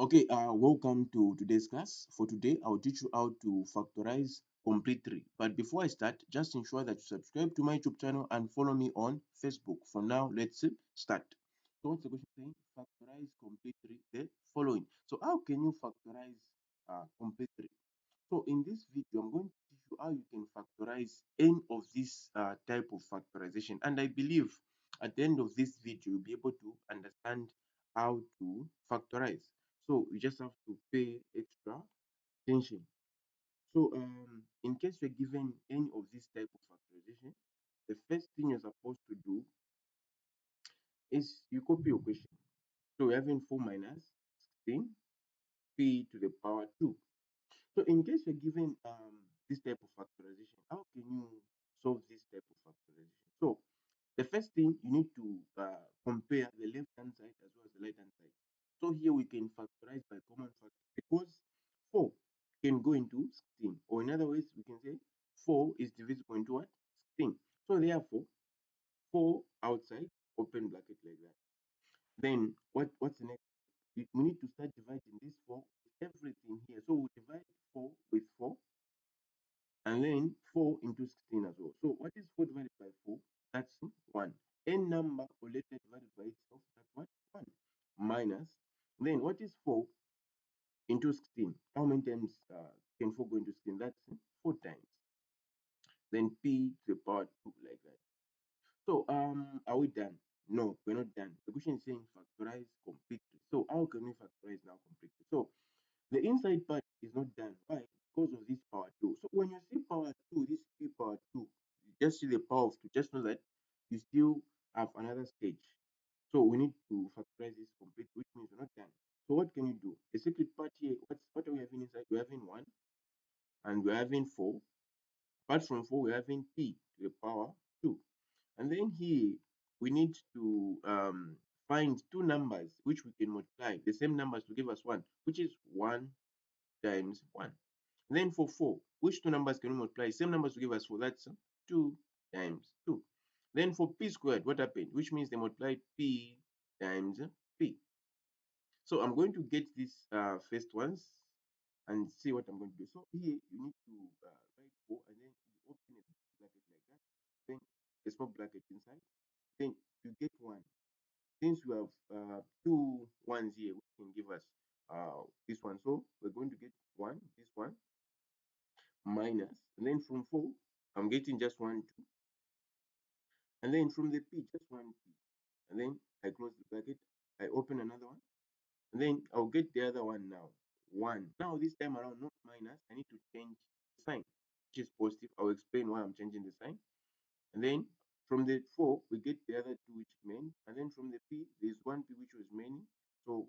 Okay, welcome to today's class. For today, I'll teach you how to factorize completely. But before I start, just ensure that you subscribe to my YouTube channel and follow me on Facebook. For now, let's start. So what's the question saying? Factorize completely the following. So how can you factorize completely? So in this video, I'm going to teach you how you can factorize any of this type of factorization. And I believe at the end of this video, you'll be able to understand how to factorize. So you just have to pay extra attention. So in case you're given any of this type of factorization, the first thing you're supposed to do is you copy your question. So we're having 4 minus 16 p to the power 2. So in case you're given this type of factorization, how can you solve this type of factorization? So the first thing you need to compare the left hand side as well as the right hand side. So here we can factorize by common factor because 4 can go into 16, or in other words, we can say 4 is divisible into what? 16. So therefore, 4 outside, open bracket like that. Then what's the next? We need to start dividing this 4 with everything here. So we divide 4 with 4 and then 4 into 16 as well. So what is 4 divided by 4? That's 1. N number or letter divided by itself, that's what? 1. Minus. Then what is 4 into 16? How many times can 4 go into 16? That's 4 times. Then p to the power 2 like that. So are we done? No, we're not done. The question is saying factorize completely. So how can we factorize now completely? So the inside part is not done. Why? Because of this power 2. So when you see power 2, this p power 2, you just see the power of 2. Just know that you still have another stage. So we need to factorize this complete, which means we're not done. So what can you do? The secret part here, what are we having inside? We're having 1 and we're having 4. Apart from 4, we're having p to the power 2. And then here, we need to find two numbers which we can multiply, the same numbers to give us 1, which is 1 times 1. Then for 4, which two numbers can we multiply? Same numbers to give us 4, that's 2 times 2. Then for p squared, what happened? Which means they multiplied p times p. So I'm going to get these first ones and see what I'm going to do. So here you need to write 4 and then you open a bracket like that. Then a small bracket inside. Then you get 1. Since we have two ones here, we can give us this one. So we're going to get 1, this one, minus. And then from 4, I'm getting just 1, 2. And then from the p, just 1 p. And then I close the bracket. I open another one. And then I'll get the other one now. 1. Now this time around, not minus. I need to change the sign, which is positive. I'll explain why I'm changing the sign. And then from the 4, we get the other 2 which remain. And then from the p, there's 1 p which was remaining. So,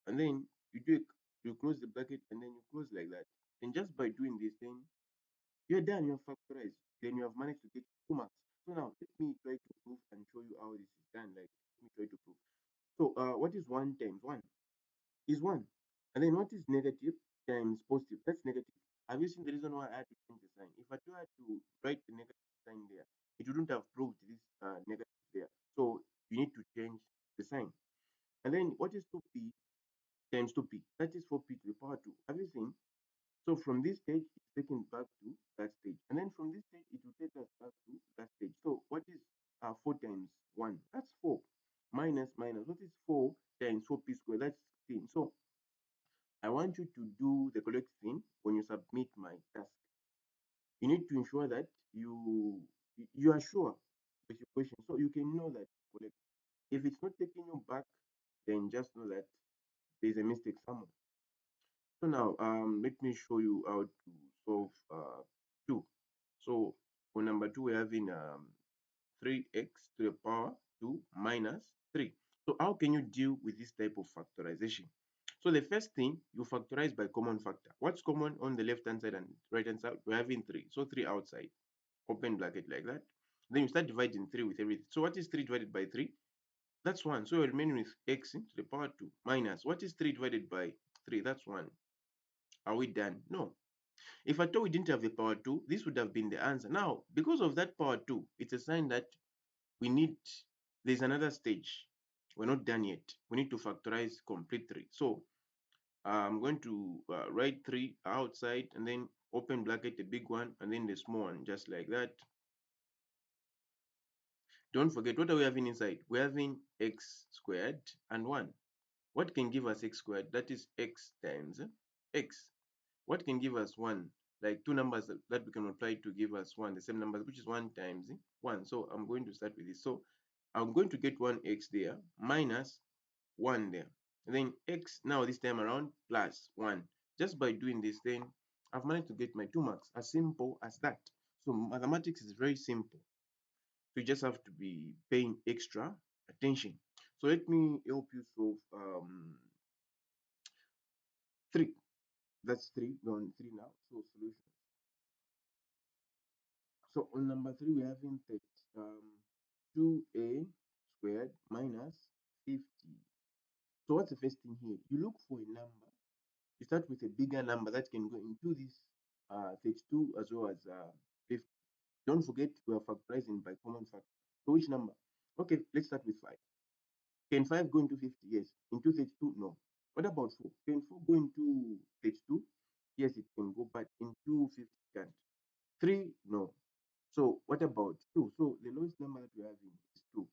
and then you close the bracket and then you close like that. And just by doing this, then you're done. You're factorized. Then you have managed to get 2 marks. So now let me try to prove and show you how this is done. Like, let me try to prove. So what is 1 times 1? Is 1. And then what is negative times positive? That's negative. Have you seen the reason why I had to change the sign? If I tried to write the negative sign there, it wouldn't have proved this negative there. So you need to change the sign. And then what is 2p times 2p? That is 4p to the power 2. Have you seen? So from this stage, it's taken back to that stage. And then from this stage, it will take us back to that stage. So what is 4 times 1? That's 4. Minus, minus. What is 4 times 4p squared? That's 16. So I want you to do the correct thing when you submit my task. You need to ensure that you are sure with your question, so you can know that correct. If it's not taking you back, then just know that there's a mistake somewhere. So now let me show you how to solve 2. So for number 2, we're having 3x to the power 2 minus 3. So how can you deal with this type of factorization? So the first thing, you factorize by common factor. What's common on the left hand side and right hand side? We're having 3. So 3 outside, open bracket like that. Then you start dividing 3 with everything. So what is 3 divided by 3? That's 1. So you're remaining with x to the power 2 minus. What is 3 divided by 3? That's 1. Are we done? No. If I thought we didn't have the power 2, this would have been the answer. Now, because of that power 2, it's a sign that we need, there's another stage. We're not done yet. We need to factorize completely. So I'm going to write 3 outside and then open bracket, the big one, and then the small one, just like that. Don't forget, what are we having inside? We're having x squared and 1. What can give us x squared? That is x times x. What can give us 1? Like two numbers that we can multiply to give us 1, the same numbers, which is 1 times 1. So I'm going to start with this. So I'm going to get 1x there minus 1 there. And then x now this time around plus 1. Just by doing this, then I've managed to get my 2 marks. As simple as that. So mathematics is very simple. So you just have to be paying extra attention. So let me help you solve 3. That's 3. We're on 3 now. So solution. So on number 3, we're having that 2a squared minus 50. So what's the first thing here? You look for a number. You start with a bigger number that can go into this 32 as well as 50. Don't forget we are factorizing by common factor. So which number? Okay, let's start with 5. Can 5 go into 50? Yes. Into 32? No. What about 4? Can 4 go into 32? Yes, it can go, but into 50 can't. 3? No. So what about 2? So the lowest number that we're having is 2.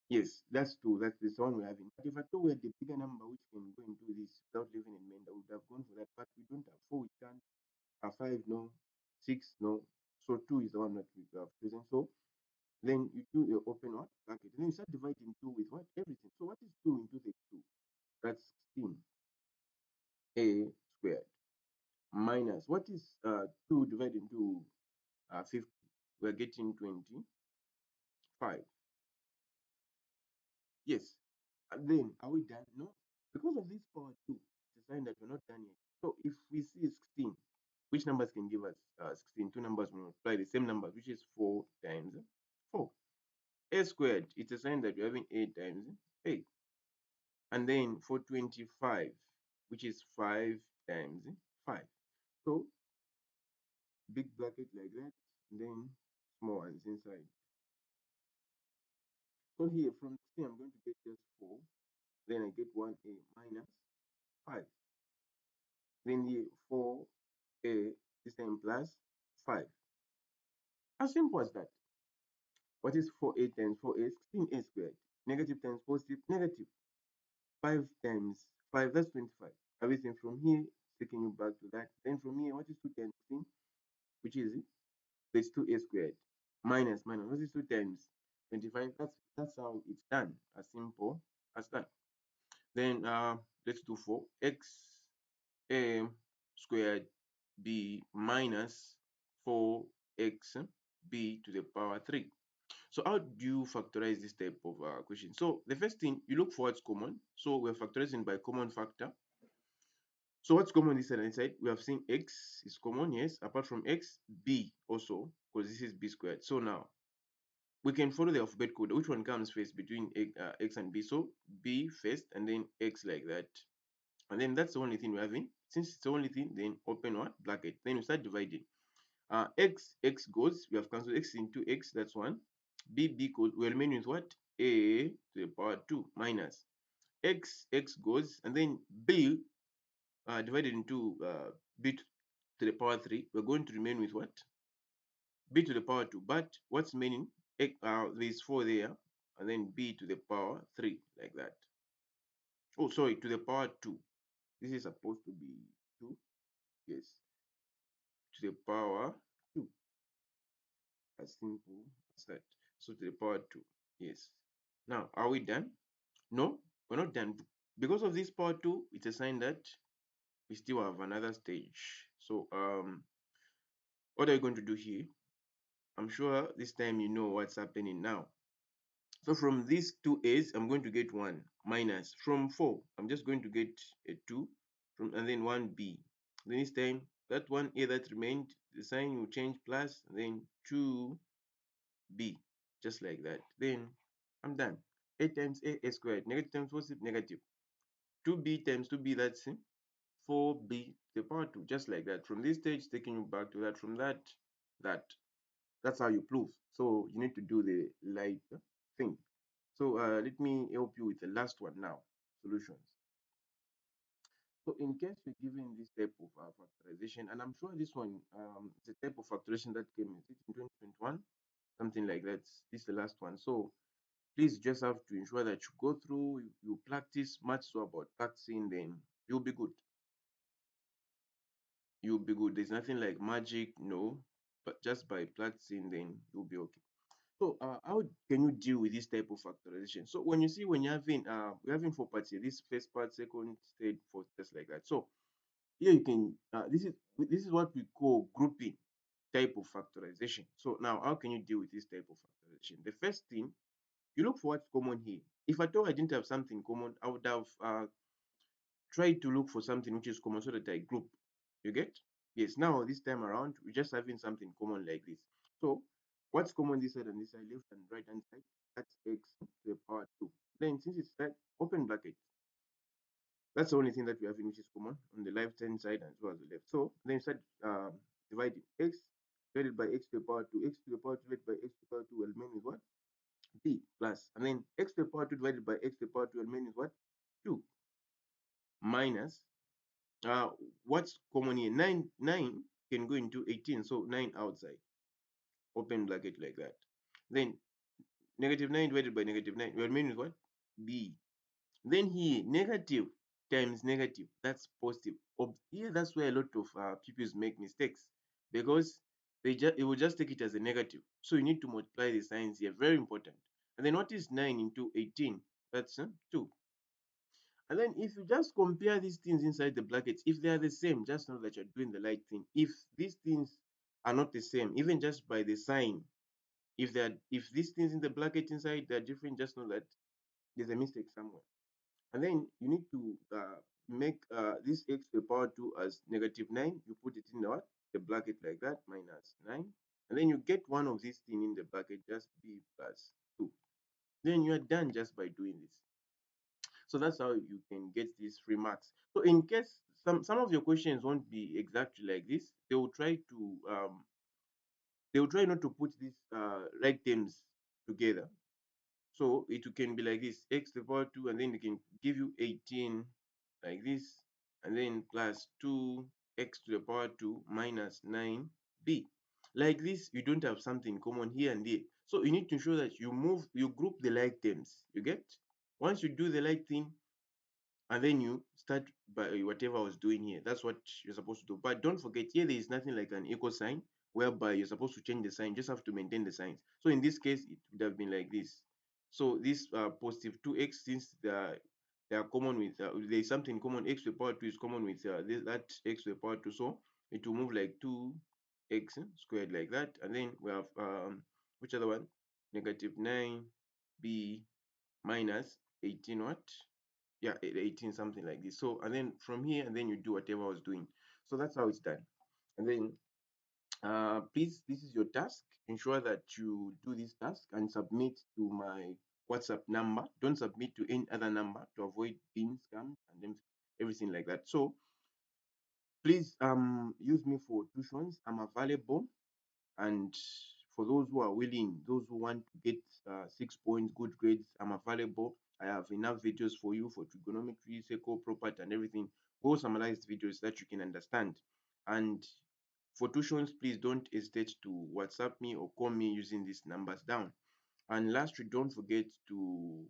Yes, that's 2. That's the one we're having. But if at all we had the bigger number which can go into this without leaving in main, I would have gone for that. But we don't have 4, we can't. 5, no. 6, no. So 2 is the one that we have chosen. So then you do your open what? Bracket. And then you start dividing 2 with what? Everything. So what is 2 into 32? That's 16. A squared minus what is 2 divided into 50? We're getting 25. Yes. And then are we done? No. Because of this power 2, it's a sign that we're not done yet. So if we see 16, which numbers can give us 16? Two numbers will multiply the same number, which is 4 times 4. A squared, it's a sign that we're having 8 times 8. And then for 25, which is 5 times 5. So big bracket like that, and then small ones inside. So here from 16, I'm going to get just 4. Then I get 1a minus 5. Then the 4a this time plus 5. As simple as that. What is 4a times 4a? 16a squared. Negative times positive, negative. 5 times 5, that's 25. Everything from here, taking you back to that. Then from here, what is 2 times 16? Which is it? That's 2a squared. Minus. What is 2 times 25? That's how it's done. As simple as that. Then let's do 4. X a squared b minus 4x b to the power 3. So how do you factorize this type of question? So the first thing, you look for what's common. So we're factorizing by common factor. So what's common this side and side? We have seen x is common, yes. Apart from x, b also, because this is b squared. So now we can follow the alphabet code. Which one comes first between x and b? So b first and then x like that. And then that's the only thing we're having. Since it's the only thing, then open what? Bracket. Then we start dividing. X goes, we have cancelled x into x, that's 1. B goes, we remain with what? A to the power 2 minus x goes, and then b divided into b to the power 3. We're going to remain with what? B to the power 2. But what's meaning? There's 4 there, and then b to the power 3, like that. Oh, sorry, to the power 2. This is supposed to be 2. Yes, to the power 2. As simple as that. So to the power 2. Yes. Now, are we done? No, we're not done. Because of this power 2, it's a sign that we still have another stage. So, what are you going to do here? I'm sure this time you know what's happening now. So from these two A's, I'm going to get 1 minus. From 4, I'm just going to get a 2 and then 1B. Then this time, that 1A that remained, the sign will change plus, and then 2B, just like that. Then I'm done. A times A squared. Negative times positive, negative. 2B times 2B, that's 4B to the power 2, just like that. From this stage, taking you back to that. From that, that. That's how you prove. So you need to do the like thing. So let me help you with the last one now. Solutions. So in case you're given this type of factorization, and I'm sure this one is a type of factorization that came in 2021, something like that. This is the last one. So please just have to ensure that you go through, you practice much so about practicing, then you'll be good. You'll be good. There's nothing like magic, no, but just by practicing, then you'll be okay. So how can you deal with this type of factorization? So when you see when you're having four parts here, this first part, second, third, fourth, just like that. So here you can this is what we call grouping type of factorization. So now how can you deal with this type of factorization? The first thing, you look for what's common here. If at all I didn't have something common, I would have tried to look for something which is common so that I group. You get? Yes, now this time around, we're just having something common like this. So what's common this side and this side, left and right hand side? That's x to the power 2. Then since it's that, open bracket. That's the only thing that we have in which is common on the left hand side as well as the left. So then you start dividing x divided by x to the power 2, x to the power 2 divided by x to the power 2 will remain with what? B plus. And then x to the power 2 divided by x to the power 2 will remain with what? 2 minus uh what's common here? 9 can go into 18, so 9 outside. Open bracket like that. Then negative 9 divided by negative 9 will remain with what? B. Then here, negative times negative, that's positive. Here, that's where a lot of pupils make mistakes because it will just take it as a negative. So you need to multiply the signs here, very important. And then what is 9 into 18? That's 2. And then if you just compare these things inside the brackets, if they are the same, just know that you're doing the right thing. If these things are not the same, even just by the sign, if these things in the bracket inside they're different, just know that there's a mistake somewhere. And then you need to make this x to the power 2 as negative 9. You put it in the what? The bracket like that, minus 9. And then you get one of these things in the bracket, just b plus 2. Then you are done just by doing this. So that's how you can get these free marks. So in case some of your questions won't be exactly like this, they will try not to put these like terms together. So it can be like this, x to the power 2, and then they can give you 18 like this, and then plus 2 x to the power 2 minus 9b. Like this, you don't have something common here and there. So you need to ensure that you group the like terms. You get? Once you do the like thing, and then you start by whatever I was doing here. That's what you're supposed to do. But don't forget, here there is nothing like an equal sign whereby you're supposed to change the sign. You just have to maintain the signs. So in this case, it would have been like this. So this positive 2x, since they are common with there is something common, x to the power 2 is common with that x to the power 2, so it will move like 2x squared like that. And then we have which other one? Negative 9b minus 18 what? Yeah, 18, something like this. So and then from here, and then you do whatever I was doing. So that's how it's done. And then please, this is your task. Ensure that you do this task and submit to my WhatsApp number. Don't submit to any other number to avoid being scammed and then everything like that. So please use me for tuitions. I'm available. And for those who are willing, those who want to get 6 points, good grades, I'm available. I have enough videos for you for trigonometry, seco, property, and everything. Go summarized videos that you can understand. And for tuitions, please don't hesitate to WhatsApp me or call me using these numbers down. And lastly, don't forget to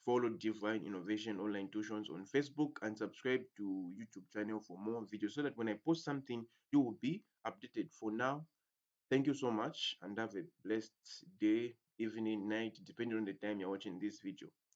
follow Divine Innovation Online Tuitions on Facebook and subscribe to YouTube channel for more videos so that when I post something, you will be updated. For now, thank you so much and have a blessed day, evening, night, depending on the time you're watching this video.